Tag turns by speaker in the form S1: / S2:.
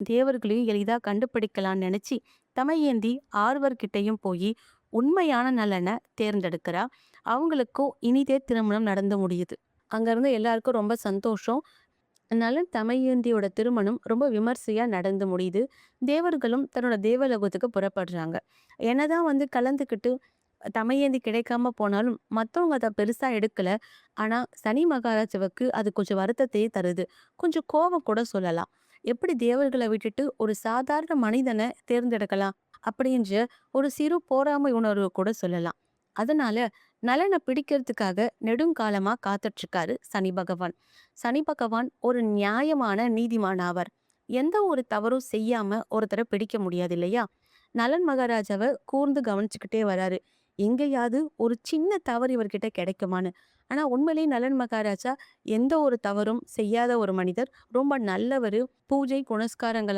S1: தேவர்களையும் எளிதா கண்டுபிடிக்கலாம்னு நினைச்சு தமையேந்தி ஆர்வர்கிட்டயும் போய் உண்மையான நலனை தேர்ந்தெடுக்கிறா. அவங்களுக்கும் இனிதே திருமணம் நடந்து முடியுது. அங்க இருந்து எல்லாருக்கும் ரொம்ப சந்தோஷம். நலன் தமயந்தியோட திருமணம் ரொம்ப விமர்சையா நடந்து முடியுது. தேவர்களும் தன்னோட தேவலோகத்துக்கு புறப்படுறாங்க. என்னதான் கலந்துக்கிட்டு தமயந்தி கிடைக்காம போனாலும் மத்தவங்க அத பெருசா எடுக்கல. ஆனா சனி மகாராஜாவுக்கு அது கொஞ்சம் வருத்தத்தையே தருது. கொஞ்சம் கோவம் கூட சொல்லலாம். எப்படி தேவர்கள விட்டுட்டு ஒரு சாதாரண மனிதன தேர்ந்தெடுக்கலாம்? அப்படின்ற ஒரு சிறு பொறாமை உணர்வு கூட சொல்லலாம். அதனால நலன பிடிக்கிறதுக்காக நெடுங்காலமா காத்துட்டு இருக்காரு சனி பகவான். சனி பகவான் ஒரு நியாயமான நீதிமான் ஆவார். எந்த ஒரு தவறும் செய்யாம ஒருத்தர பிடிக்க முடியாது இல்லையா? நலன் மகாராஜாவ கூர்ந்து கவனிச்சுக்கிட்டே வராரு. எங்கேயாவது ஒரு சின்ன தவறு இவர்கிட்ட கிடைக்குமான்னு. ஆனா உண்மையிலேயே நலன் மகாராஜா எந்த ஒரு தவறும் செய்யாத ஒரு மனிதர். ரொம்ப நல்லவரு. பூஜை புனஸ்காரங்கள்